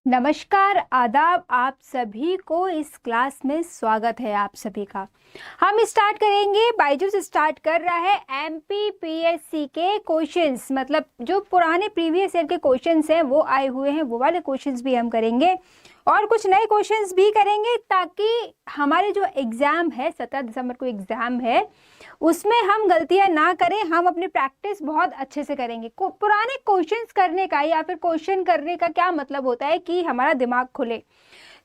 नमस्कार, आदाब। आप सभी को इस क्लास में स्वागत है। आप सभी का हम स्टार्ट करेंगे। बायजूस स्टार्ट कर रहा है एमपीपीएससी के क्वेश्चंस, मतलब जो पुराने प्रीवियस ईयर के क्वेश्चंस हैं वो आए हुए हैं, वो वाले क्वेश्चंस भी हम करेंगे और कुछ नए क्वेश्चंस भी करेंगे, ताकि हमारे जो एग्ज़ाम है 17 दिसंबर को एग्ज़ाम है उसमें हम गलतियां ना करें। हम अपनी प्रैक्टिस बहुत अच्छे से करेंगे। पुराने क्वेश्चंस करने का या फिर क्वेश्चन करने का क्या मतलब होता है कि हमारा दिमाग खुले।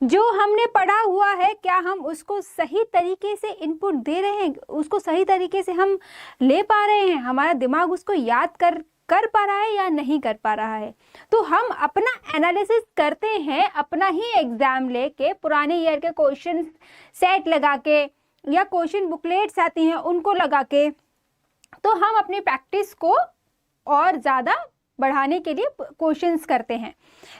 जो हमने पढ़ा हुआ है क्या हम उसको सही तरीके से इनपुट दे रहे हैं, उसको सही तरीके से हम ले पा रहे हैं, हमारा दिमाग उसको याद कर पा रहा है या नहीं कर पा रहा है। तो हम अपना एनालिसिस करते हैं अपना ही एग्जाम लेके, पुराने ईयर के क्वेश्चन सेट लगा के या क्वेश्चन बुकलेट्स आती हैं उनको लगा के। तो हम अपनी प्रैक्टिस को और ज़्यादा बढ़ाने के लिए क्वेश्चंस करते हैं।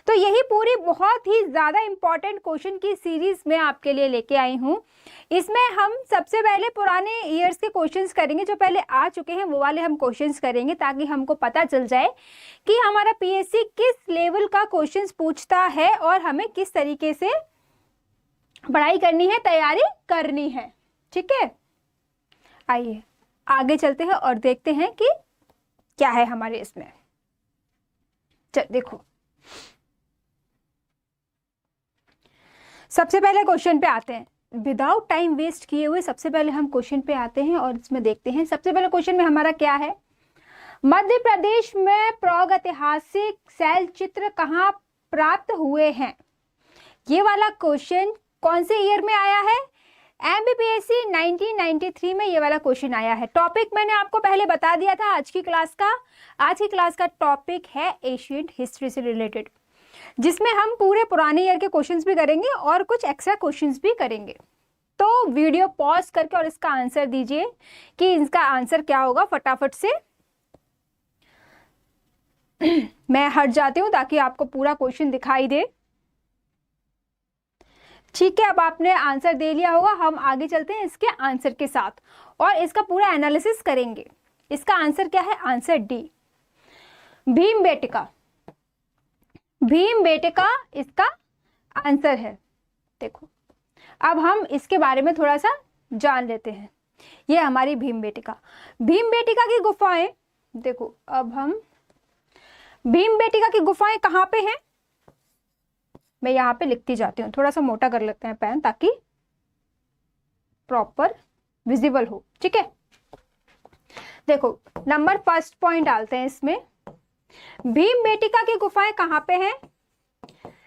तो यही पूरी बहुत ही ज़्यादा इम्पॉर्टेंट क्वेश्चन की सीरीज़ मैं आपके लिए लेके आई हूँ। इसमें हम सबसे पहले पुराने ईयर्स के क्वेश्चंस करेंगे, जो पहले आ चुके हैं वो वाले हम क्वेश्चंस करेंगे, ताकि हमको पता चल जाए कि हमारा पीएससी किस लेवल का क्वेश्चंस पूछता है और हमें किस तरीके से पढ़ाई करनी है, तैयारी करनी है। ठीक है, आइए आगे चलते हैं और देखते हैं कि क्या है हमारे इसमें। चल देखो, सबसे पहले क्वेश्चन पे आते हैं। विदाउट टाइम वेस्ट किए हुए सबसे पहले हम क्वेश्चन पे आते हैं और इसमें देखते हैं सबसे पहले क्वेश्चन में हमारा क्या है। मध्य प्रदेश में प्रागैतिहासिक शैल चित्र कहाँ प्राप्त हुए हैं? ये वाला क्वेश्चन कौन से ईयर में आया है? एमपीपीएससी 1993 में ये वाला क्वेश्चन आया है। टॉपिक मैंने आपको पहले बता दिया था आज की क्लास का। आज की क्लास का टॉपिक है एशियंट हिस्ट्री से रिलेटेड, जिसमें हम पूरे पुराने ईयर के क्वेश्चंस भी करेंगे और कुछ एक्स्ट्रा क्वेश्चंस भी करेंगे। तो वीडियो पॉज करके और इसका आंसर दीजिए कि इसका आंसर क्या होगा फटाफट से। मैं हट जाती हूँ ताकि आपको पूरा क्वेश्चन दिखाई दे। ठीक है, अब आपने आंसर दे लिया होगा। हम आगे चलते हैं इसके आंसर के साथ और इसका पूरा एनालिसिस करेंगे। इसका आंसर क्या है? Answer D, Bhimbetka. भीमबेटका इसका आंसर है। देखो, अब हम इसके बारे में थोड़ा सा जान लेते हैं। ये हमारी भीमबेटका, भीमबेटका की गुफाएं। देखो, अब हम भीमबेटका की गुफाएं कहाँ पे हैं, मैं यहाँ पे लिखती जाती हूँ। थोड़ा सा मोटा कर लेते हैं पेन ताकि प्रॉपर विजिबल हो। ठीक है, देखो नंबर फर्स्ट पॉइंट डालते हैं इसमें। भीमबेटका की गुफाएं कहाँ पे हैं?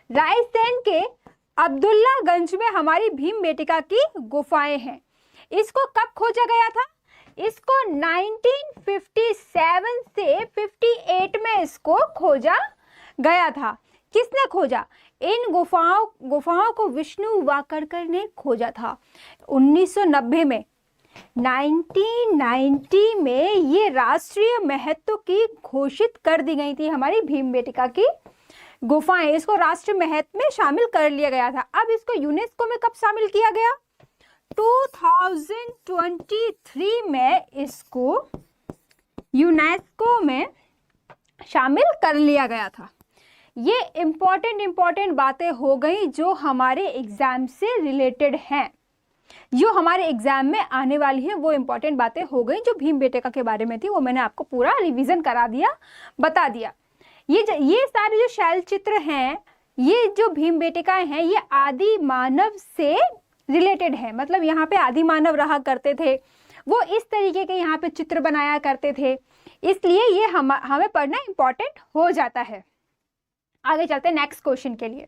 रायसेन के अब्दुल्लागंज में हमारी भीमबेटका की गुफाएं हैं। इसको कब खोजा गया था? इसको 1957 से 58 में इसको खोजा गया था। किसने खोजा? इन गुफाओं को विष्णु वाकरकर ने खोजा था 1990 में। 1990 में ये राष्ट्रीय महत्व की घोषित कर दी गई थी हमारी भीमबेटका की गुफाएं। इसको राष्ट्रीय महत्व में शामिल कर लिया गया था। अब इसको यूनेस्को में कब शामिल किया गया? 2023 में इसको यूनेस्को में शामिल कर लिया गया था। ये इम्पॉर्टेंट बातें हो गई जो हमारे एग्जाम से रिलेटेड हैं, जो हमारे एग्जाम में आने वाली है। वो इम्पॉर्टेंट बातें हो गई जो भीमबेटका के बारे में थी, वो मैंने आपको पूरा रिवीजन करा दिया, बता दिया। ये सारे जो शैल चित्र हैं, ये जो भीमबेटकाएं हैं, ये आदि मानव से रिलेटेड है। मतलब यहाँ पे आदि मानव रहा करते थे, वो इस तरीके के यहाँ पे चित्र बनाया करते थे, इसलिए ये हमें पढ़ना इम्पॉर्टेंट हो जाता है। आगे चलते हैं नेक्स्ट क्वेश्चन के लिए।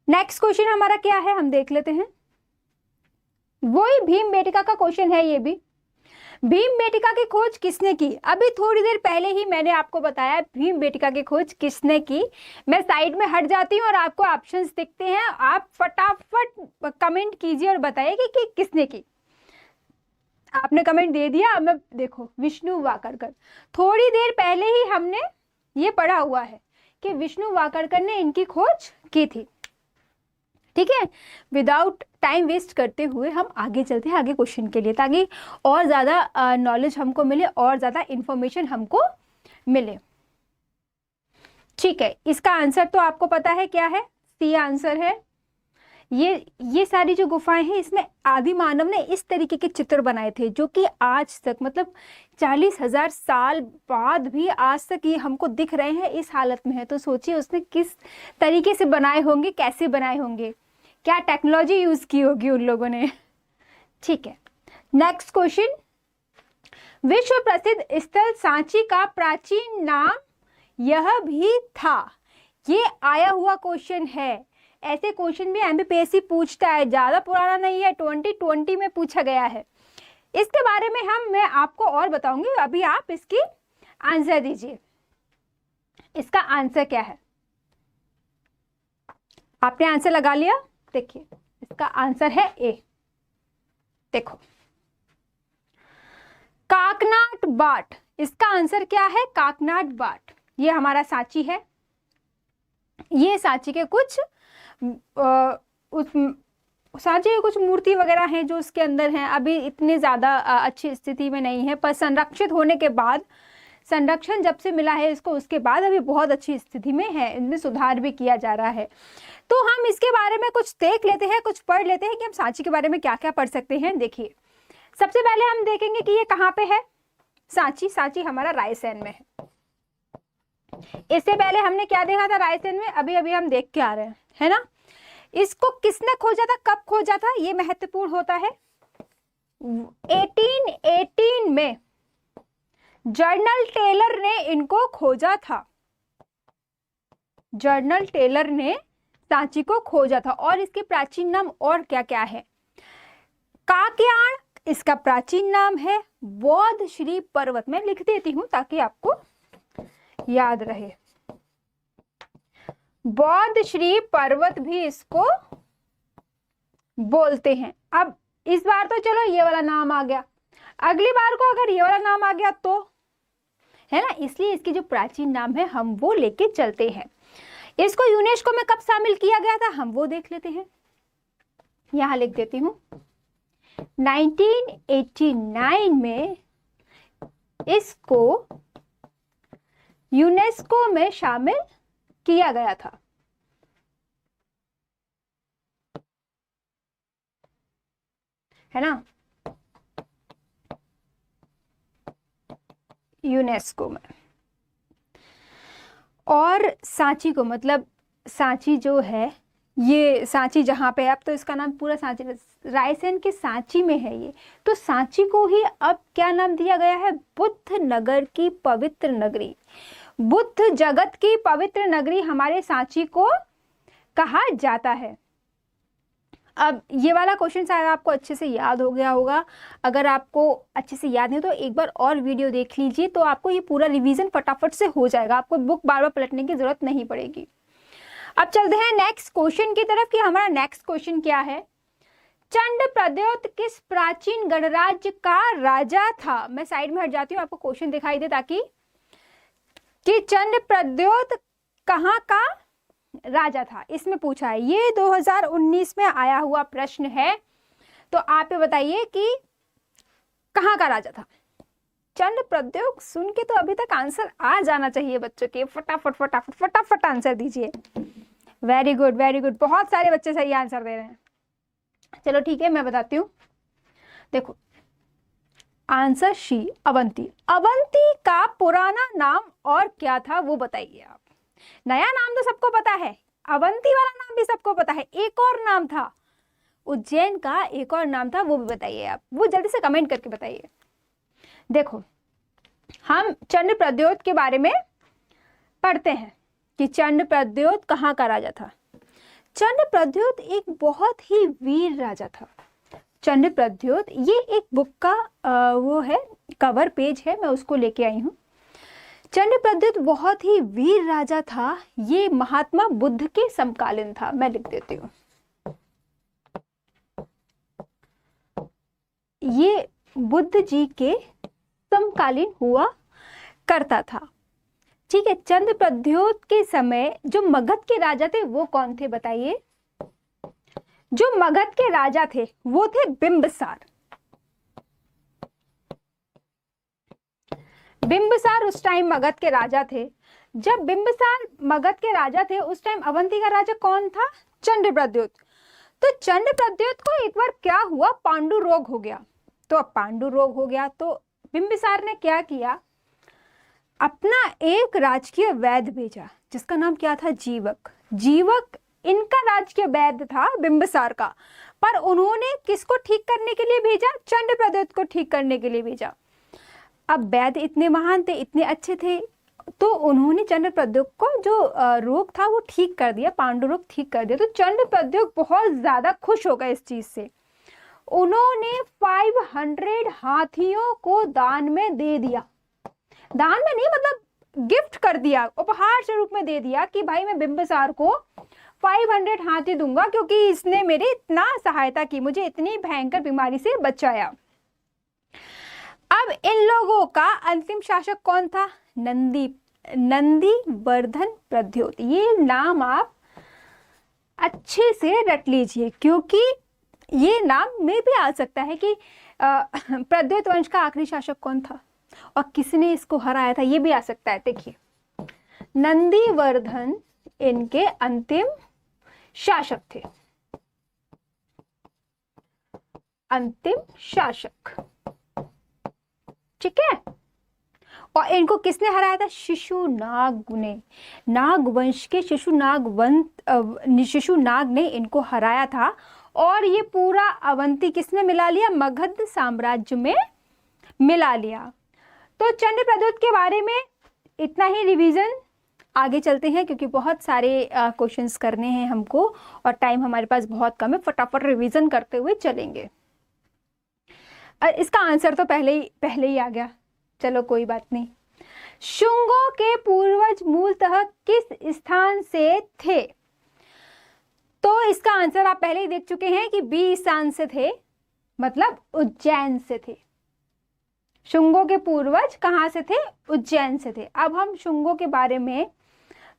नेक्स्ट क्वेश्चन हमारा क्या है हम देख लेते हैं। वही भीमबेटका का क्वेश्चन है ये भी। भीमबेटका की खोज किसने की? अभी थोड़ी देर पहले ही मैंने आपको बताया भीमबेटका की खोज किसने की। मैं साइड में हट जाती हूँ और आपको ऑप्शंस दिखते हैं, आप फटाफट कमेंट कीजिए और बताइए कि किसने की। आपने कमेंट दे दिया। अब मैं देखो, विष्णु वाकरकर। थोड़ी देर पहले ही हमने ये पढ़ा हुआ है कि विष्णु वाकरकर ने इनकी खोज की थी। ठीक है, विदाउट टाइम वेस्ट करते हुए हम आगे चलते हैं आगे क्वेश्चन के लिए, ताकि और ज़्यादा नॉलेज हमको मिले और ज़्यादा इंफॉर्मेशन हमको मिले। ठीक है, इसका आंसर तो आपको पता है क्या है, सी आंसर है। ये सारी जो गुफाएं हैं इसमें आदि मानव ने इस तरीके के चित्र बनाए थे जो कि आज तक मतलब 40,000 साल बाद भी आज तक ये हमको दिख रहे हैं, इस हालत में है। तो सोचिए उसने किस तरीके से बनाए होंगे, कैसे बनाए होंगे, क्या टेक्नोलॉजी यूज की होगी उन लोगों ने। ठीक है, नेक्स्ट क्वेश्चन, विश्व प्रसिद्ध स्थल सांची का प्राचीन नाम यह भी था। ये आया हुआ क्वेश्चन है, ऐसे क्वेश्चन भी एमपीपीएससी पूछता है, ज्यादा पुराना नहीं है, 2020 में पूछा गया है। इसके बारे में मैं आपको और बताऊंगी, अभी आप इसकी आंसर दीजिए। इसका आंसर क्या है? आपने आंसर लगा लिया? देखिए इसका आंसर है ए। देखो, काकनाट बाट, इसका आंसर क्या है? काकनाट बाट। ये हमारा सांची है, ये सांची के कुछ सांची के कुछ मूर्ति वगैरह हैं जो उसके अंदर हैं, अभी इतने ज़्यादा अच्छी स्थिति में नहीं है, पर संरक्षित होने के बाद, संरक्षण जब से मिला है इसको उसके बाद अभी बहुत अच्छी स्थिति में है, इनमें सुधार भी किया जा रहा है। तो हम इसके बारे में कुछ देख लेते हैं, कुछ पढ़ लेते हैं कि हम सांची के बारे में क्या क्या पढ़ सकते हैं। देखिए, सबसे पहले हम देखेंगे कि ये कहाँ पे है सांची। सांची हमारा रायसेन में है। इससे पहले हमने क्या देखा था रायसेन में, अभी अभी हम देख के आ रहे हैं, है ना। इसको किसने खोजा था, कब खोजा था, ये महत्वपूर्ण होता है। 1818 में जर्नल टेलर ने इनको खोजा था। जर्नल टेलर ने सांची को खोजा था। और इसके प्राचीन नाम और क्या क्या है? काकयाण इसका प्राचीन नाम है, बौद्ध श्री पर्वत, मैं लिख देती हूं ताकि आपको याद रहे, बौद्ध श्री पर्वत भी इसको बोलते हैं। अब इस बार तो चलो ये वाला नाम आ गया, अगली बार को अगर ये वाला नाम आ गया तो, है ना, इसलिए इसके जो प्राचीन नाम है हम वो लेके चलते हैं। इसको यूनेस्को में कब शामिल किया गया था हम वो देख लेते हैं, यहां लिख देती हूं। 1989 में इसको यूनेस्को में शामिल किया गया था। है ना, यूनेस्को में। और सांची को, मतलब सांची जो है, ये सांची जहाँ पे, अब तो इसका नाम पूरा सांची, रायसेन के सांची में है ये, तो सांची को ही अब क्या नाम दिया गया है? बुद्ध नगर की पवित्र नगरी। बुद्ध जगत की पवित्र नगरी हमारे सांची को कहा जाता है। अब ये वाला क्वेश्चन शायद आपको अच्छे से याद हो गया होगा, अगर आपको अच्छे से याद नहीं तो एक बार और वीडियो देख लीजिए, तो आपको ये पूरा रिवीजन फटाफट से हो जाएगा, आपको बुक बार बार पलटने की जरूरत नहीं पड़ेगी। अब चलते हैं नेक्स्ट क्वेश्चन की तरफ कि हमारा नेक्स्ट क्वेश्चन क्या है। चंड प्रद्योत किस प्राचीन गणराज्य का राजा था? मैं साइड में हट जाती हूँ, आपको क्वेश्चन दिखाई दे ताकि, कि चंड प्रद्योत कहाँ का राजा था, इसमें पूछा है। ये 2019 में आया हुआ प्रश्न है, तो आप ये बताइए कि कहाँ का राजा था। चंड प्रद्योत सुन के तो अभी तक आंसर आ जाना चाहिए बच्चों के, फटाफट फटाफट फटाफट आंसर दीजिए। वेरी गुड वेरी गुड, बहुत सारे बच्चे सही आंसर दे रहे हैं। चलो ठीक है, मैं बताती हूँ। देखो आंसर शी, अवंती। अवंती का पुराना नाम और क्या था वो बताइए आप। नया नाम तो सबको पता है, अवंती वाला नाम भी सबको पता है, एक और नाम था उज्जैन का, एक और नाम था, वो भी बताइए आप, वो जल्दी से कमेंट करके बताइए। देखो हम चंड प्रद्योत के बारे में पढ़ते हैं कि चंड प्रद्योत कहाँ का राजा था। चंड प्रद्योत एक बहुत ही वीर राजा था। चंड प्रद्योत, ये एक बुक का वो है, कवर पेज है, मैं उसको लेके आई हूँ। चंड प्रद्योत बहुत ही वीर राजा था, ये महात्मा बुद्ध के समकालीन था। मैं लिख देती हूँ, ये बुद्ध जी के समकालीन हुआ करता था। ठीक है, चंद प्रद्योत के समय जो मगध के राजा थे वो कौन थे बताइए? जो मगध के राजा थे वो थे बिंबिसार। बिंबिसार उस टाइम मगध के राजा थे। जब बिंबिसार मगध के राजा थे उस टाइम अवंती का राजा कौन था? चंद्रप्रद्योत। तो चंद्रप्रद्योत को एक बार क्या हुआ, पांडु रोग हो गया। तो अब पांडु रोग हो गया तो बिंबिसार ने क्या किया, अपना एक राजकीय वैद्य भेजा जिसका नाम क्या था? जीवक। जीवक इनका राजकीय वैद्य था बिंबिसार का, पर उन्होंने किसको ठीक करने के लिए भेजा? चंद्रप्रद्योत को ठीक करने के लिए भेजा। अब वैद्य इतने महान थे, इतने अच्छे थे, तो उन्होंने चंद्रप्रद्योत को जो रोग था वो ठीक कर दिया, पांडु रोग ठीक कर दिया। तो चंद्रप्रद्योत बहुत ज्यादा खुश हो गए इस चीज से। उन्होंने 500 हाथियों को दान में दे दिया। दान में नहीं, मतलब गिफ्ट कर दिया, उपहार स्वरूप में दे दिया कि भाई मैं बिंबिसार को 500 हाथी दूंगा क्योंकि इसने मेरी इतना सहायता की, मुझे इतनी भयंकर बीमारी से बचाया। अब इन लोगों का अंतिम शासक कौन था? नंदीवर्धन प्रद्योत। ये नाम आप अच्छे से रट लीजिए क्योंकि ये नाम में भी आ सकता है कि प्रद्योत वंश का आखिरी शासक कौन था और किसने इसको हराया था, ये भी आ सकता है। देखिए, नंदीवर्धन इनके अंतिम शासक थे, अंतिम शासक, ठीक है। और इनको किसने हराया था? शिशुनाग ने। नागवंश के शिशुनाग ने इनको हराया था और ये पूरा अवंती किसमें मिला लिया? मगध साम्राज्य में मिला लिया। तो चंद्रप्रद्योत के बारे में इतना ही रिवीजन। आगे चलते हैं क्योंकि बहुत सारे क्वेश्चंस करने हैं हमको और टाइम हमारे पास बहुत कम है, फटाफट रिवीजन करते हुए चलेंगे। इसका आंसर तो पहले ही आ गया, चलो कोई बात नहीं। शुंगों के पूर्वज मूलतः किस स्थान से थे? तो इसका आंसर आप पहले ही देख चुके हैं कि बी स्थान से थे, मतलब उज्जैन से थे। शुंगों के पूर्वज कहाँ से थे? उज्जैन से थे। अब हम शुंगों के बारे में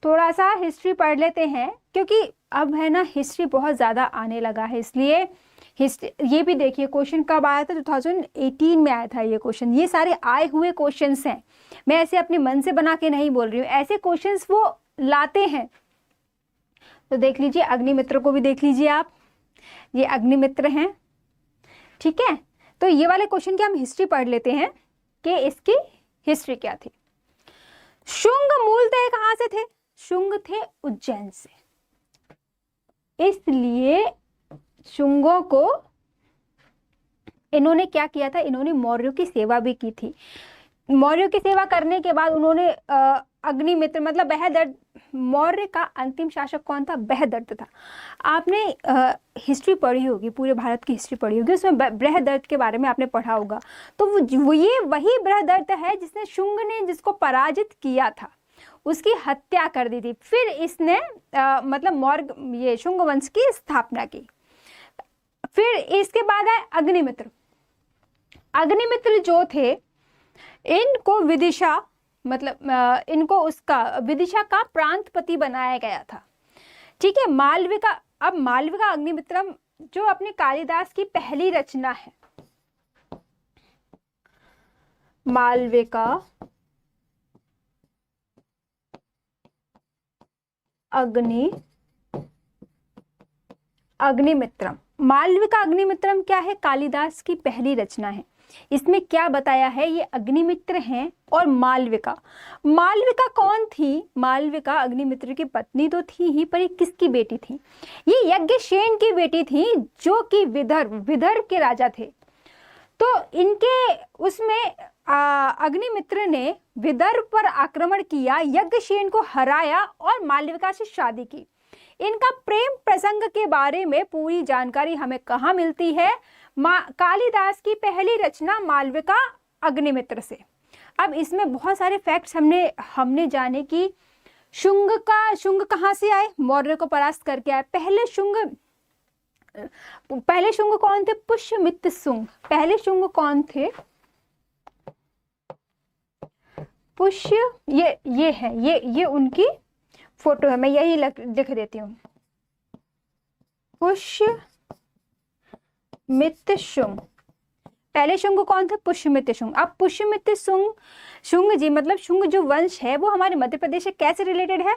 थोड़ा सा हिस्ट्री पढ़ लेते हैं क्योंकि अब है ना हिस्ट्री बहुत ज़्यादा आने लगा है, इसलिए हिस्ट्री। ये भी देखिए क्वेश्चन कब आया था? 2018 में आया था ये क्वेश्चन। ये सारे आए हुए क्वेश्चंस हैं, मैं ऐसे अपने मन से बना के नहीं बोल रही हूँ, ऐसे क्वेश्चंस वो लाते हैं। तो देख लीजिए, अग्निमित्र को भी देख लीजिए आप, ये अग्निमित्र हैं, ठीक है। तो ये वाले क्वेश्चन की हम हिस्ट्री पढ़ लेते हैं कि इसकी हिस्ट्री क्या थी। शुंग मूलतः कहाँ से थे? शुंग थे उज्जैन से, इसलिए शुंगों को इन्होंने क्या किया था? इन्होंने मौर्यों की सेवा भी की थी। मौर्यों की सेवा करने के बाद उन्होंने अग्निमित्र, मतलब बृहदर्थ, मौर्य का अंतिम शासक कौन था? बृहदर्थ था। आपने हिस्ट्री पढ़ी होगी, पूरे भारत की हिस्ट्री पढ़ी होगी, उसमें बृहदर्थ के बारे में आपने पढ़ा होगा। तो ये वही बृहदर्थ है जिसने शुंग ने जिसको पराजित किया था, उसकी हत्या कर दी थी। फिर इसने मतलब मौर्य ये शुंग वंश की स्थापना की। फिर इसके बाद है अग्निमित्र। अग्निमित्र जो थे इनको विदिशा, मतलब इनको उसका विदिशा का प्रांतपति बनाया गया था, ठीक है। मालविका, अब मालविका अग्निमित्रम जो अपने कालिदास की पहली रचना है, मालविका अग्निमित्रम। मालविका अग्निमित्रम क्या है? कालिदास की पहली रचना है। इसमें क्या बताया है? ये अग्निमित्र हैं और मालविका। मालविका कौन थी? मालविका अग्निमित्र की पत्नी तो थी ही, पर ये किसकी बेटी थी? ये यज्ञसेन की बेटी थी जो कि विदर्भ के राजा थे। तो इनके उसमें अग्निमित्र ने विदर्भ पर आक्रमण किया, यज्ञसेन को हराया और मालविका से शादी की। इनका प्रेम प्रसंग के बारे में पूरी जानकारी हमें कहाँ मिलती है? कालिदास की पहली रचना मालविका अग्निमित्र से। अब इसमें बहुत सारे फैक्ट्स हमने जाने कि शुंग कहाँ से आए? मौर्य को परास्त करके आए। पहले शुंग कौन थे? पुष्यमित्र शुंग। पहले शुंग कौन थे? पुष्य, ये है, ये उनकी फोटो है, मैं यही लिख देती हूँ, पुष्यमित्र शुंग। पहले शुंग कौन थे? पुष्यमित्र शुंग। अब पुष्यमित्र शुंग जी मतलब शुंग जो वंश है वो हमारे मध्य प्रदेश से कैसे रिलेटेड है?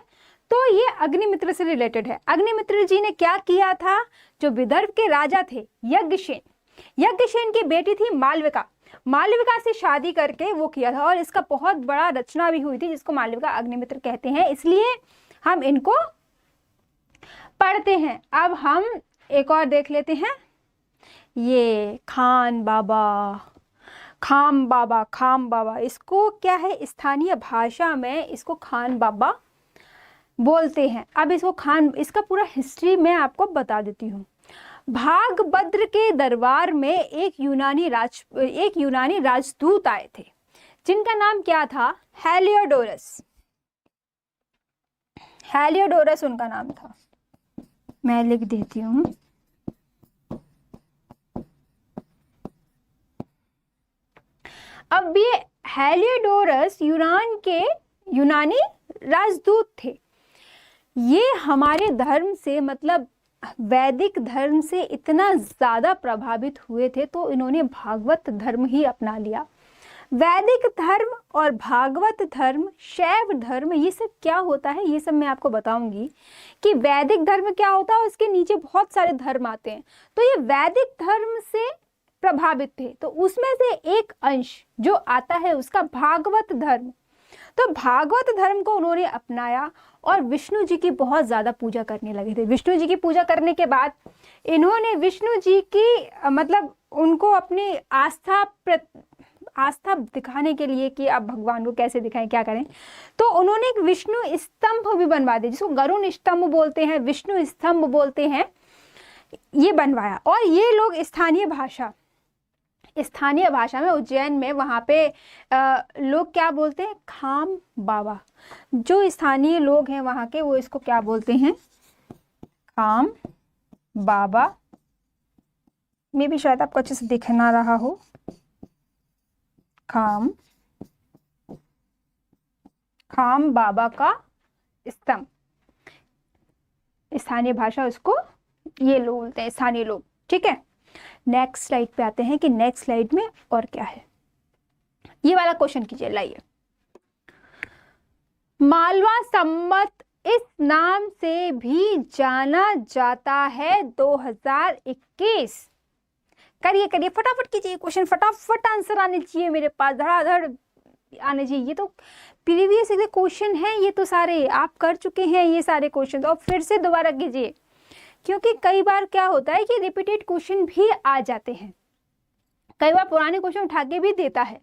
तो ये अग्निमित्र से रिलेटेड है। अग्निमित्र जी ने क्या किया था? जो विदर्भ के राजा थे यज्ञसेन की बेटी थी मालविका से शादी करके वो किया था, और इसका बहुत बड़ा रचना भी हुई थी जिसको मालविका अग्निमित्र कहते हैं, इसलिए हम इनको पढ़ते हैं। अब हम एक और देख लेते हैं, ये खाम बाबा, इसको क्या है? स्थानीय भाषा में इसको खान बाबा बोलते हैं। अब इसका पूरा हिस्ट्री मैं आपको बता देती हूँ। भागभद्र के दरबार में एक यूनानी राजदूत आए थे जिनका नाम क्या था? हेलियोडोरस उनका नाम था। मैं लिख देती हूँ। अब ये हेलियोडोरस यूनानी राजदूत थे। ये हमारे धर्म से मतलब वैदिक धर्म से इतना ज्यादा प्रभावित हुए थे तो इन्होंने भागवत धर्म ही अपना लिया। वैदिक धर्म और भागवत धर्म, शैव धर्म, ये सब क्या होता है ये सब मैं आपको बताऊंगी कि वैदिक धर्म क्या होता है, उसके नीचे बहुत सारे धर्म आते हैं। तो ये वैदिक धर्म से प्रभावित थे, तो उसमें से एक अंश जो आता है उसका भागवत धर्म। तो भागवत धर्म को उन्होंने अपनाया और विष्णु जी की बहुत ज्यादा पूजा करने लगे थे। विष्णु जी की पूजा करने के बाद इन्होंने विष्णु जी की मतलब उनको अपनी आस्था दिखाने के लिए कि अब भगवान को कैसे दिखाएं, क्या करें, तो उन्होंने एक विष्णु स्तंभ भी बनवा दिया जिसको गरुण स्तंभ बोलते हैं, विष्णु स्तंभ बोलते हैं, ये बनवाया। और ये लोग स्थानीय भाषा में उज्जैन में वहाँ पे लोग क्या बोलते हैं? खाम बाबा। जो स्थानीय लोग हैं वहाँ के वो इसको क्या बोलते हैं? खाम बाबा। मे भी शायद आपको अच्छे से दिख ना रहा हो। खाम बाबा का स्तंभ, स्थानीय भाषा उसको ये लोग बोलते हैं, स्थानीय लोग। ठीक है, नेक्स्ट स्लाइड पे आते हैं कि नेक्स्ट स्लाइड में और क्या है। ये वाला क्वेश्चन कीजिए, लाइए। मालवा संवत इस नाम से भी जाना जाता है 2021। करिए फटाफट कीजिए क्वेश्चन, फटाफट आंसर आने चाहिए मेरे पास, धड़ाधड़ आने चाहिए। ये तो प्रीवियस क्वेश्चन है, ये तो सारे आप कर चुके हैं ये सारे क्वेश्चन, तो अब फिर से दोबारा कीजिए, क्योंकि कई बार क्या होता है कि रिपीटेड क्वेश्चन भी आ जाते हैं, कई बार पुराने क्वेश्चन उठा के भी देता है,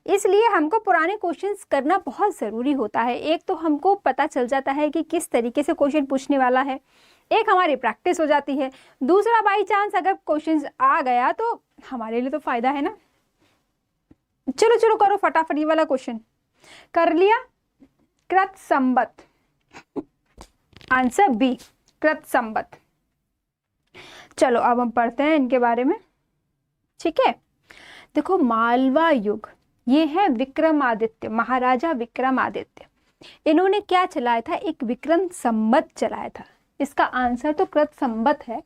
इसलिए हमको पुराने क्वेश्चंस करना बहुत ज़रूरी होता है। एक तो हमको पता चल जाता है कि किस तरीके से क्वेश्चन पूछने वाला है, एक हमारी प्रैक्टिस हो जाती है, दूसरा बाई चांस अगर क्वेश्चंस आ गया तो हमारे लिए तो फायदा है ना। चलो करो फटाफट ये वाला क्वेश्चन। कर लिया? कृत संवत, आंसर बी, कृत संवत। चलो अब हम पढ़ते हैं इनके बारे में। ठीक है, देखो मालवा युग, ये है विक्रमादित्य, महाराजा विक्रमादित्य। इन्होंने क्या चलाया था? एक विक्रम संवत चलाया था। इसका आंसर तो कृत संवत है।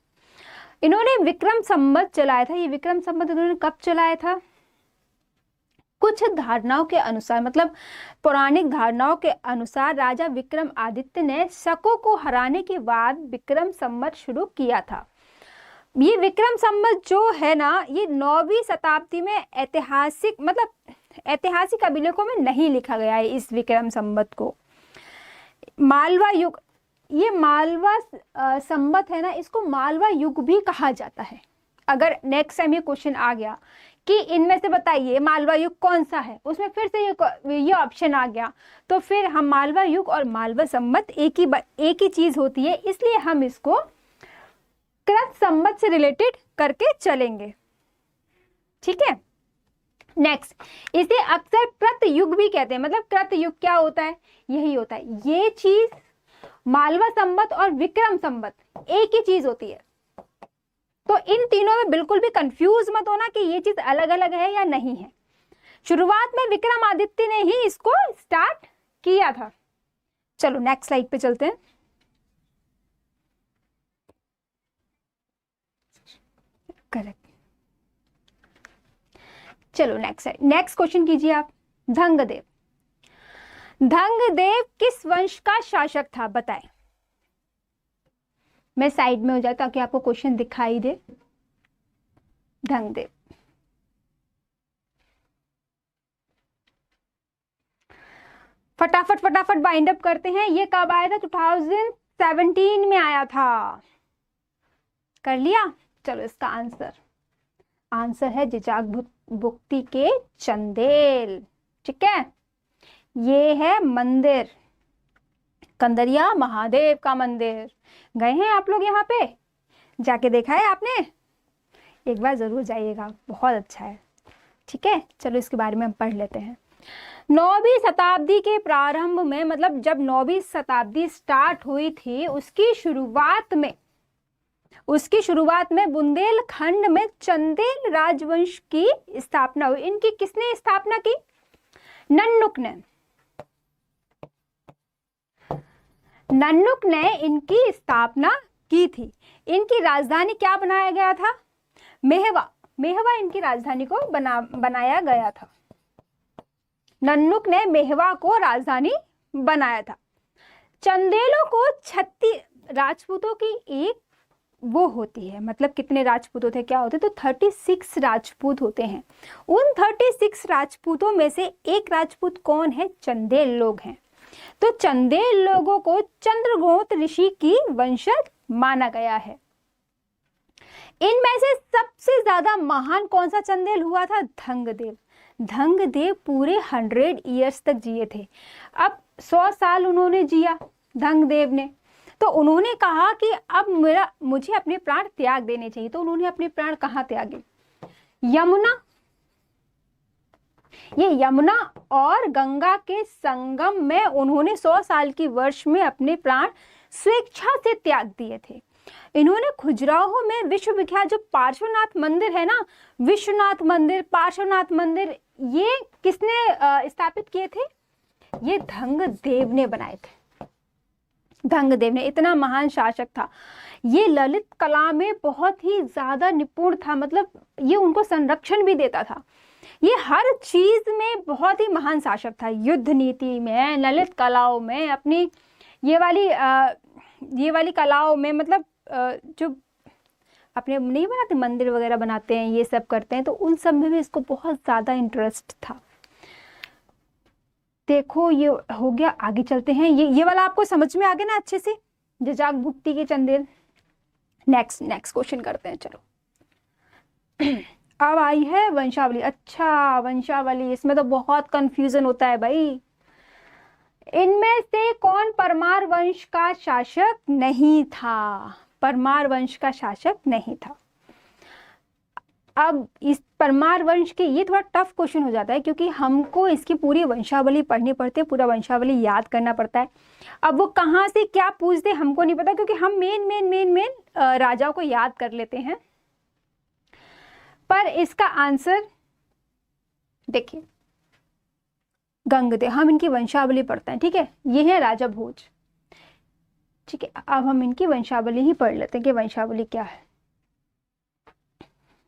इन्होंने विक्रम संवत चलाया था। ये विक्रम संवत इन्होंने कब चलाया था? कुछ धारणाओं के अनुसार, मतलब पौराणिक धारणाओं के अनुसार राजा विक्रमादित्य ने शकों को हराने के बाद विक्रम संवत शुरू किया था। ये विक्रम संवत जो है ना, ये 9वीं शताब्दी में ऐतिहासिक अभिलेखों में नहीं लिखा गया है इस विक्रम संवत को। मालवा युग, ये मालवा संवत है ना, इसको मालवा युग भी कहा जाता है। अगर नेक्स्ट टाइम ये क्वेश्चन आ गया कि इनमें से बताइए मालवा युग कौन सा है, उसमें फिर से ये ऑप्शन आ गया, तो फिर हम मालवा युग और मालवा संवत एक ही चीज होती है, इसलिए हम इसको कृत संवत से रिलेटेड करके चलेंगे। ठीक है, नेक्स्ट, इसे अक्सर कृत युग भी कहते हैं। मतलब कृत युग क्या होता है? यही होता है, ये चीज मालवा संवत और विक्रम संवत एक ही चीज होती है। तो इन तीनों में बिल्कुल भी कंफ्यूज मत होना कि ये चीज अलग अलग है या नहीं है। शुरुआत में विक्रमादित्य ने ही इसको स्टार्ट किया था। चलो नेक्स्ट स्लाइड पे चलते हैं। करेक्ट, चलो नेक्स्ट क्वेश्चन कीजिए आप। धंगदेव, धंगदेव किस वंश का शासक था बताएं। मैं साइड में हो जाता ताकि आपको क्वेश्चन दिखाई दे। धंगदेव, फटाफट बाइंड अप करते हैं। ये कब आया था? 2017 में आया था। कर लिया? चलो इसका आंसर है जिजाक भुक्ति के चंदेल। ठीक है, ये है मंदिर, कंदरिया महादेव का मंदिर। गए हैं आप लोग यहाँ पे? जाके देखा है आपने? एक बार जरूर जाइएगा, बहुत अच्छा है। ठीक है, चलो इसके बारे में हम पढ़ लेते हैं। 9वीं शताब्दी के प्रारंभ में, मतलब जब 9वीं शताब्दी स्टार्ट हुई थी, उसकी शुरुआत में बुंदेलखंड में चंदेल राजवंश की स्थापना हुई। इनकी किसने स्थापना की? नन्नुक ने इनकी स्थापना की थी। इनकी राजधानी क्या बनाया गया था? मेहवा इनकी राजधानी को बनाया गया था। नन्नुक ने मेहवा को राजधानी बनाया था। चंदेलों को 36 राजपूतों की एक वो होती है, मतलब कितने राजपूत होते हैं, क्या होते हैं? तो 36 राजपूत होते हैं। उन 36 राजपूतों में से एक राजपूत कौन है? चंदेल लोग हैं। तो चंदेल लोगों को चंद्रगोत ऋषि की वंशज माना गया है। इनमें से सबसे ज्यादा महान कौन सा चंदेल हुआ था? धंगदेव। धंगदेव पूरे 100 ईयर्स तक जिए थे। अब 100 साल उन्होंने जिया धंगदेव ने, तो उन्होंने कहा कि अब मुझे अपने प्राण त्याग देने चाहिए। तो उन्होंने अपने प्राण कहाँ त्यागे? यमुना। ये यमुना और गंगा के संगम में उन्होंने 100 साल की वर्ष में अपने प्राण स्वेच्छा से त्याग दिए थे। इन्होंने खजुराहो में विश्वविख्यात जो पार्श्वनाथ मंदिर है ना, विश्वनाथ मंदिर, पार्श्वनाथ मंदिर, ये किसने स्थापित किए थे? ये धंगदेव ने बनाए थे। धंगदेव ने, इतना महान शासक था। ये ललित कला में बहुत ही ज्यादा निपुण था, मतलब ये उनको संरक्षण भी देता था। ये हर चीज में बहुत ही महान शासक था, युद्ध नीति में, ललित कलाओं में, अपनी ये वाली कलाओं में, मतलब जो अपने नहीं बनाते मंदिर वगैरह बनाते हैं, ये सब करते हैं, तो उन सब में भी इसको बहुत ज्यादा इंटरेस्ट था। देखो ये हो गया, आगे चलते हैं। ये वाला आपको समझ में आ गया ना अच्छे से, जिजाक भुक्ति के चंदेल। नेक्स्ट क्वेश्चन करते हैं। चलो अब आई है वंशावली। अच्छा, वंशावली, इसमें तो बहुत कंफ्यूजन होता है भाई। इनमें से कौन परमार वंश का शासक नहीं था? परमार वंश का शासक नहीं था। अब इस परमार वंश के, ये थोड़ा टफ क्वेश्चन हो जाता है क्योंकि हमको इसकी पूरी वंशावली पढ़नी पड़ती है, पूरा वंशावली याद करना पड़ता है। अब वो कहाँ से क्या पूछते हमको नहीं पता, क्योंकि हम मेन राजाओं को याद कर लेते हैं। पर इसका आंसर देखिए, गंगदेव। हम इनकी वंशावली पढ़ते हैं, ठीक है। ये है राजा भोज, ठीक है। अब हम इनकी वंशावली ही पढ़ लेते हैं कि वंशावली क्या है।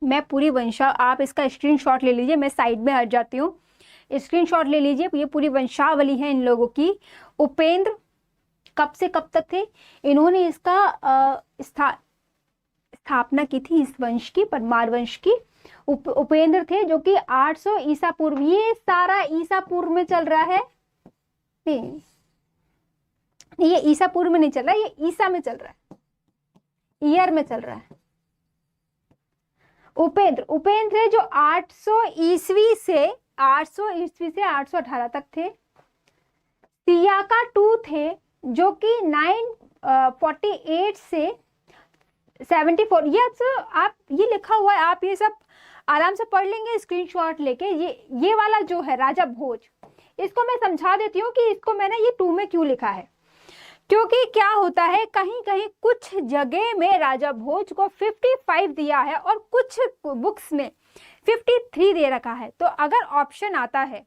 मैं पूरी आप इसका स्क्रीनशॉट ले लीजिए, मैं साइड में हट जाती हूँ। स्क्रीनशॉट ले लीजिए, ये पूरी वंशावली है इन लोगों की। उपेंद्र कब से कब तक थे? इन्होंने इसका स्थापना की थी, इस वंश की, परमार वंश की। उपेंद्र थे जो कि 800 ईसा पूर्व, ये सारा ईसा पूर्व में चल रहा है। नहीं, ये ईसा पूर्व में नहीं चल रहा है, ये ईसा में चल रहा है, ईयर में चल रहा है। उपेंद्र है जो 800 ईस्वी से 818 तक थे। सियाका टू थे जो कि 948 से 74। ये आप ये लिखा हुआ है, आप ये सब आराम से पढ़ लेंगे स्क्रीनशॉट लेके। ये वाला जो है राजा भोज, इसको मैं समझा देती हूँ कि इसको मैंने ये 2 में क्यों लिखा है। क्योंकि क्या होता है, कहीं कहीं कुछ जगह में राजा भोज को 55 दिया है और कुछ बुक्स ने 53 दे रखा है। तो अगर ऑप्शन आता है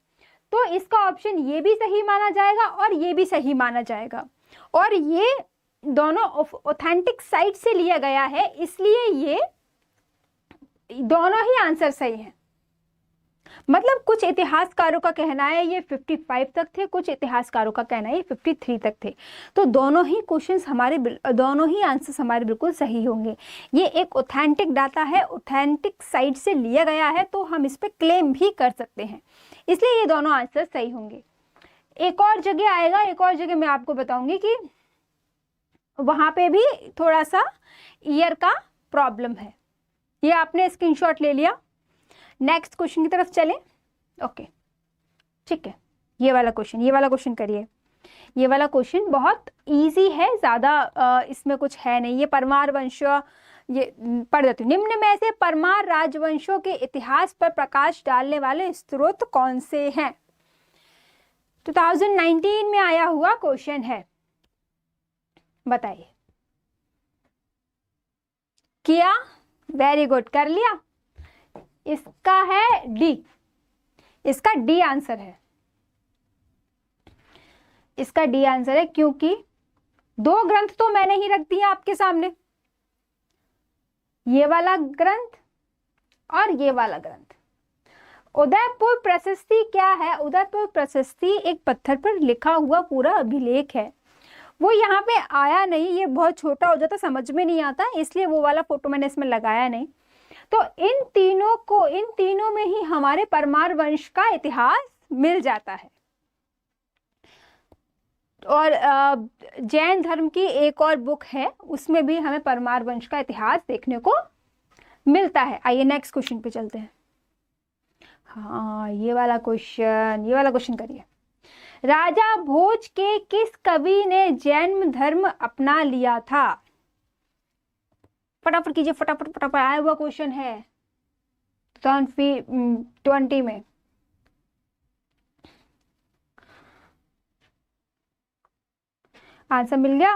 तो इसका ऑप्शन ये भी सही माना जाएगा और ये भी सही माना जाएगा, और ये दोनों ऑथेंटिक साइट से लिया गया है, इसलिए ये दोनों ही आंसर सही है। मतलब कुछ इतिहासकारों का कहना है ये 55 तक थे, कुछ इतिहासकारों का कहना है ये 53 तक थे। तो दोनों ही क्वेश्चंस हमारे, दोनों ही आंसर्स हमारे बिल्कुल सही होंगे। ये एक ऑथेंटिक डाटा है, ऑथेंटिक साइट से लिया गया है, तो हम इस पे क्लेम भी कर सकते हैं, इसलिए ये दोनों आंसर सही होंगे। एक और जगह आएगा, एक और जगह मैं आपको बताऊंगी कि वहां पे भी थोड़ा सा ईयर का प्रॉब्लम है। ये आपने स्क्रीनशॉट ले लिया। नेक्स्ट क्वेश्चन की तरफ चलें। ओके ठीक है, ये वाला क्वेश्चन करिए। ये वाला क्वेश्चन बहुत इजी है, ज़्यादा इसमें कुछ है नहीं। ये परमार वंश, ये पढ़ देती हूँ। निम्न में से परमार राजवंशों के इतिहास पर प्रकाश डालने वाले स्रोत कौन से हैं? 2019 में आया हुआ क्वेश्चन है, बताइए। किया? वेरी गुड, कर लिया। इसका है डी, इसका डी आंसर है, इसका डी आंसर है, क्योंकि दो ग्रंथ तो मैंने ही रख दिया आपके सामने, ये वाला ग्रंथ और ये वाला ग्रंथ। उदयपुर प्रशस्ति क्या है? उदयपुर प्रशस्ति एक पत्थर पर लिखा हुआ पूरा अभिलेख है। वो यहाँ पे आया नहीं, ये बहुत छोटा हो जाता, समझ में नहीं आता, इसलिए वो वाला फोटो मैंने इसमें लगाया नहीं। तो इन तीनों में ही हमारे परमार वंश का इतिहास मिल जाता है। और जैन धर्म की एक और बुक है, उसमें भी हमें परमार वंश का इतिहास देखने को मिलता है। आइए नेक्स्ट क्वेश्चन पे चलते हैं। हाँ, ये वाला क्वेश्चन करिए। राजा भोज के किस कवि ने जैन धर्म अपना लिया था? फटाफट कीजिए, फटाफट आया हुआ क्वेश्चन है 2020 में। आंसर मिल गया?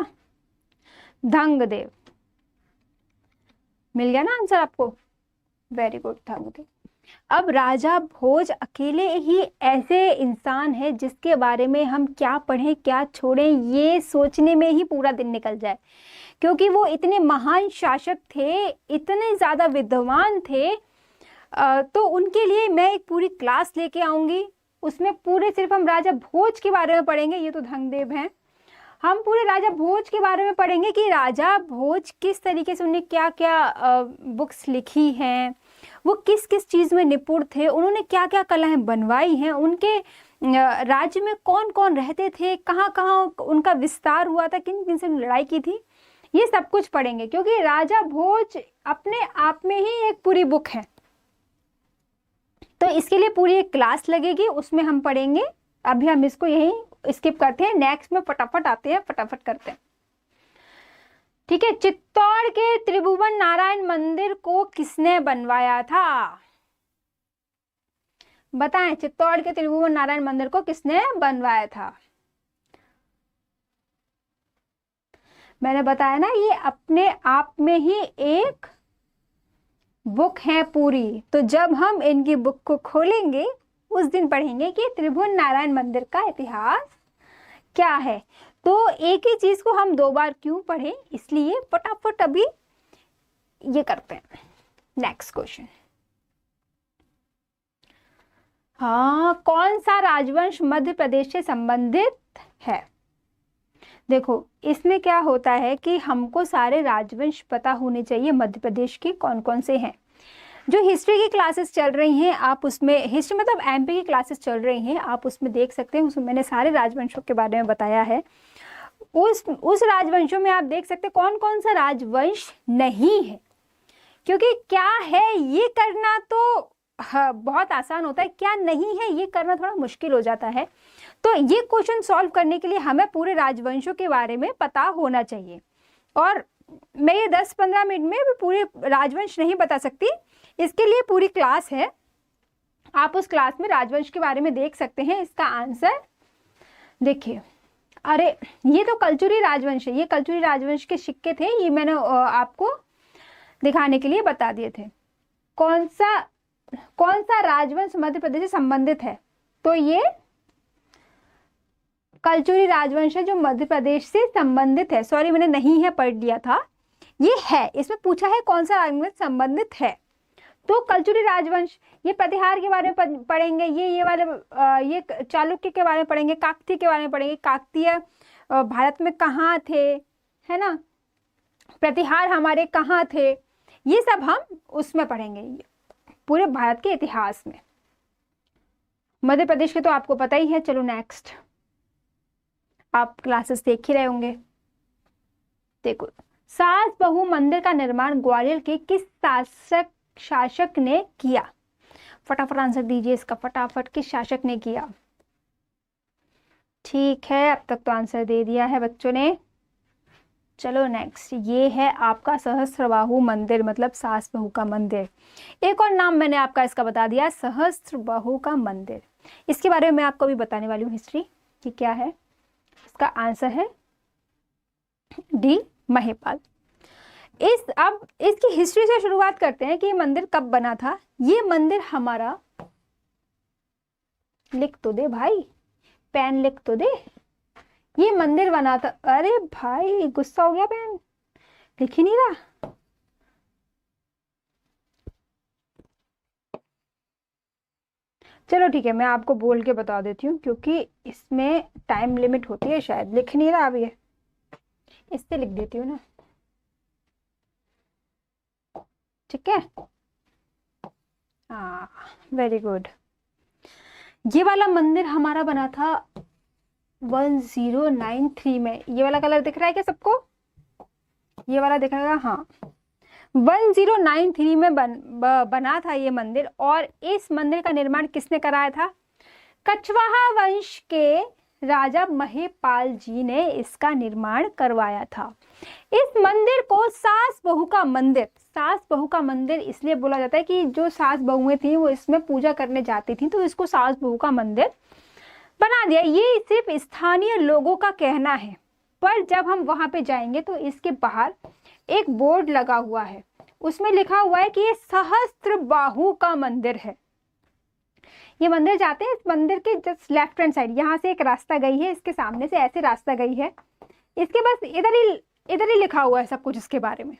धंगदेव मिल गया ना आंसर आपको? Very good, Dhangdev. अब राजा भोज अकेले ही ऐसे इंसान है जिसके बारे में हम क्या पढ़ें क्या छोड़ें ये सोचने में ही पूरा दिन निकल जाए, क्योंकि वो इतने महान शासक थे, इतने ज़्यादा विद्वान थे। तो उनके लिए मैं एक पूरी क्लास लेके आऊँगी, उसमें पूरे सिर्फ हम राजा भोज के बारे में पढ़ेंगे। ये तो धंगदेव हैं, हम पूरे राजा भोज के बारे में पढ़ेंगे कि राजा भोज किस तरीके से, उन्होंने क्या क्या बुक्स लिखी हैं, वो किस किस चीज़ में निपुण थे, उन्होंने क्या क्या कलाएं बनवाई हैं, उनके राज्य में कौन कौन रहते थे, कहाँ कहाँ उनका विस्तार हुआ था, किन किन से लड़ाई की थी, ये सब कुछ पढ़ेंगे। क्योंकि राजा भोज अपने आप में ही एक पूरी बुक है, तो इसके लिए पूरी एक क्लास लगेगी, उसमें हम पढ़ेंगे। अभी हम इसको यहीं स्किप करते हैं, नेक्स्ट में फटाफट आते हैं, फटाफट करते हैं। ठीक है, चित्तौड़ के त्रिभुवन नारायण मंदिर को किसने बनवाया था? बताएं, चित्तौड़ के त्रिभुवन नारायण मंदिर को किसने बनवाया था? मैंने बताया ना, ये अपने आप में ही एक बुक है पूरी। तो जब हम इनकी बुक को खोलेंगे उस दिन पढ़ेंगे कि त्रिभुवन नारायण मंदिर का इतिहास क्या है। तो एक ही चीज को हम दो बार क्यों पढ़ें, इसलिए फटाफट अभी ये करते हैं। Next question. हाँ, कौन सा राजवंश मध्य प्रदेश से संबंधित है? देखो, इसमें क्या होता है कि हमको सारे राजवंश पता होने चाहिए मध्य प्रदेश के कौन कौन से हैं। जो हिस्ट्री की क्लासेस चल रही हैं, आप उसमें, हिस्ट्री मतलब एमपी की क्लासेस चल रही हैं, आप उसमें देख सकते हैं, उसमें मैंने सारे राजवंशों के बारे में बताया है। उस राजवंशों में आप देख सकते हैं कौन कौन सा राजवंश नहीं है। क्योंकि क्या है ये करना तो बहुत आसान होता है, क्या नहीं है ये करना थोड़ा मुश्किल हो जाता है। तो ये क्वेश्चन सॉल्व करने के लिए हमें पूरे राजवंशों के बारे में पता होना चाहिए। और मैं ये 10-15 मिनट में भी पूरे राजवंश नहीं बता सकती, इसके लिए पूरी क्लास है, आप उस क्लास में राजवंश के बारे में देख सकते हैं। इसका आंसर देखिए, अरे ये तो कलचुरी राजवंश है, ये कलचुरी राजवंश के सिक्के थे, ये मैंने आपको दिखाने के लिए बता दिए थे। कौन सा राजवंश मध्य प्रदेश से संबंधित है? तो ये कलचुरी राजवंश है जो मध्य प्रदेश से संबंधित है। सॉरी, मैंने नहीं है पढ़ लिया था, ये है, इसमें पूछा है कौन सा राजवंश संबंधित है। तो कलचुरी राजवंश, ये प्रतिहार के बारे में पढ़ेंगे, ये वाले ये चालुक्य के बारे में पढ़ेंगे, काकतीय के बारे में पढ़ेंगे, काकतीय भारत में कहाँ थे, है ना, प्रतिहार हमारे कहाँ थे, ये सब हम उसमें पढ़ेंगे, पूरे भारत के इतिहास में। मध्य प्रदेश के तो आपको पता ही है। चलो नेक्स्ट, आप क्लासेस देख ही रहे होंगे। देखो, सास बहू मंदिर का निर्माण ग्वालियर के किस शासक ने किया? फटाफट आंसर दीजिए इसका, फटाफट, किस शासक ने किया? ठीक है, अब तक तो आंसर दे दिया है बच्चों ने। चलो नेक्स्ट, ये है आपका सहस्त्रबाहु मंदिर, मतलब सास बहू का मंदिर। एक और नाम मैंने आपका इसका बता दिया, सहस्त्रबाहु का मंदिर। इसके बारे में मैं आपको भी बताने वाली हूँ हिस्ट्री कि क्या है। इसका आंसर है डी, महिपाल। अब इसकी हिस्ट्री से शुरुआत करते हैं कि ये मंदिर कब बना था। ये मंदिर हमारा, लिख तो दे भाई, पेन लिख तो दे। ये मंदिर बना था, अरे भाई गुस्सा हो गया, पेन लिख ही नहीं रहा। चलो ठीक है, मैं आपको बोल के बता देती हूँ क्योंकि इसमें टाइम लिमिट होती है, शायद लिख नहीं रहा अभी, इससे लिख देती हूँ ना, ठीक है। हाँ, वेरी गुड। ये वाला मंदिर हमारा बना था 1093 में। ये वाला कलर दिख रहा है क्या सबको? ये वाला दिख रहा है, हाँ। 1093 में बना था ये मंदिर। और इस मंदिर का निर्माण किसने कराया था? कछवाहा वंश के राजा महिपाल जी ने इसका निर्माण करवाया था। इस मंदिर को सास बहू का मंदिर इसलिए बोला जाता है कि जो सास बहुएं थी वो इसमें पूजा करने जाती थी, तो इसको सास बहू का मंदिर बना दिया। ये सिर्फ स्थानीय लोगों का कहना है, पर जब हम वहां पे जाएंगे तो इसके बाहर एक बोर्ड लगा हुआ है, उसमें लिखा हुआ है कि ये सहस्त्रबाहु का मंदिर है। ये मंदिर जाते हैं, इस मंदिर के जस्ट लेफ्ट हैंड साइड, यहाँ से एक रास्ता गई है, इसके सामने से ऐसे रास्ता गई है, इसके बस इधर ही लिखा हुआ है सब कुछ इसके बारे में।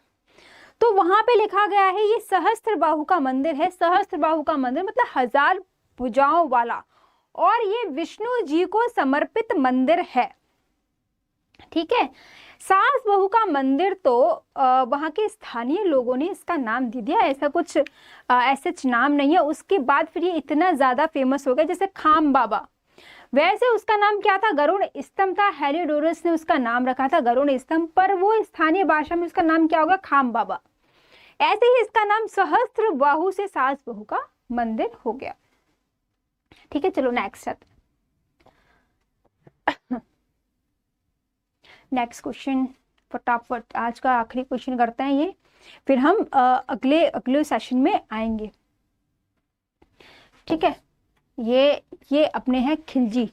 तो वहां पे लिखा गया है ये सहस्त्रबाहु का मंदिर है। सहस्त्रबाहु का मंदिर मतलब 1000 भुजाओं वाला, और ये विष्णु जी को समर्पित मंदिर है, ठीक है। सास बहू का मंदिर तो वहाँ के स्थानीय लोगों ने इसका नाम दे दिया, ऐसा कुछ ऐसा नाम नहीं है। उसके बाद फिर ये इतना ज़्यादा फेमस हो गया, जैसे खाम बाबा, वैसे उसका नाम क्या था? गरुड़ स्तंभ था। हेरोडोटस ने उसका नाम रखा था गरुड़ स्तंभ, पर वो स्थानीय भाषा में उसका नाम क्या होगा? खाम बाबा। ऐसे ही इसका नाम सहस्त्रबाहु से सास बहू का मंदिर हो गया, ठीक है। चलो नेक्स्ट क्वेश्चन, फटाफट आज का आखिरी क्वेश्चन करते हैं ये, फिर हम अगले सेशन में आएंगे, ठीक है। ये अपने हैं खिलजी,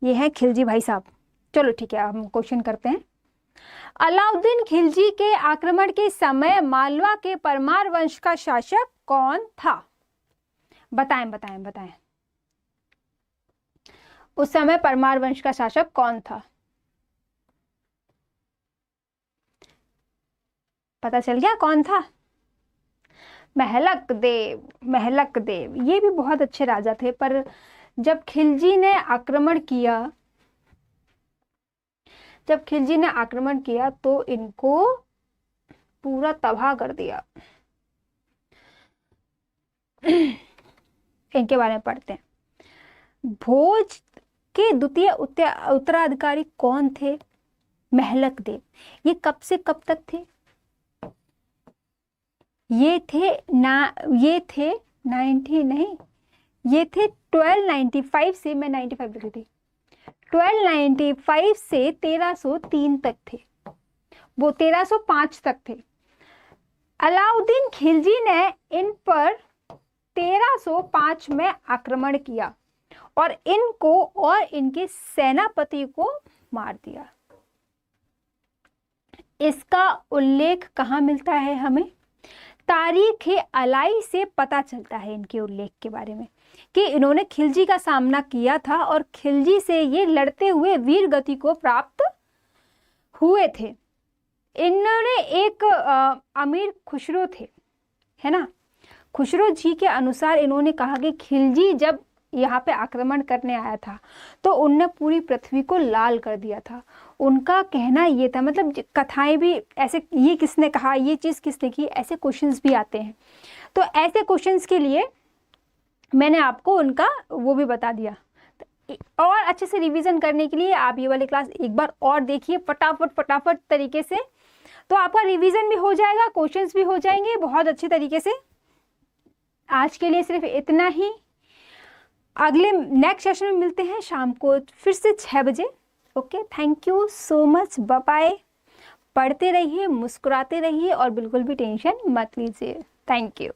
ये है खिलजी भाई साहब। चलो ठीक है, हम क्वेश्चन करते हैं। अलाउद्दीन खिलजी के आक्रमण के समय मालवा के परमार वंश का शासक कौन था? बताएं बताएं बताएं, उस समय परमार वंश का शासक कौन था? पता चल गया कौन था? महलक देव। ये भी बहुत अच्छे राजा थे, पर जब खिलजी ने आक्रमण किया तो इनको पूरा तबाह कर दिया। इनके बारे में पढ़ते हैं। भोज के द्वितीय उत्तराधिकारी कौन थे? महलक देव। ये कब से कब तक थे? ये थे 1295 से, मैं 95 लिखी थी, 1295 से 1303 तक थे, वो 1305 तक थे। अलाउद्दीन खिलजी ने इन पर 1305 में आक्रमण किया और इनको और इनके सेनापति को मार दिया। इसका उल्लेख कहाँ मिलता है हमें? तारीख-ए-अलाई से पता चलता है इनके उल्लेख के बारे में कि इन्होंने खिलजी का सामना किया था और खिलजी से ये लड़ते हुए वीर गति को प्राप्त हुए थे। इन्होंने एक अमीर खुसरो थे, है ना, खुसरो जी के अनुसार इन्होंने कहा कि खिलजी जब यहाँ पे आक्रमण करने आया था तो उनने पूरी पृथ्वी को लाल कर दिया था। उनका कहना ये था, मतलब कथाएं भी ऐसे, ये किसने कहा, ये चीज़ किसने की, ऐसे क्वेश्चंस भी आते हैं। तो ऐसे क्वेश्चंस के लिए मैंने आपको उनका वो भी बता दिया। और अच्छे से रिवीजन करने के लिए आप ये वाली क्लास एक बार और देखिए फटाफट तरीके से, तो आपका रिवीजन भी हो जाएगा, क्वेश्चंस भी हो जाएंगे बहुत अच्छे तरीके से। आज के लिए सिर्फ इतना ही। अगले नेक्स्ट सेशन में मिलते हैं शाम को फिर से 6 बजे। Okay, thank you so much, bye bye. पढ़ते रहिए, मुस्कुराते रहिए और बिल्कुल भी टेंशन मत लीजिए। Thank you.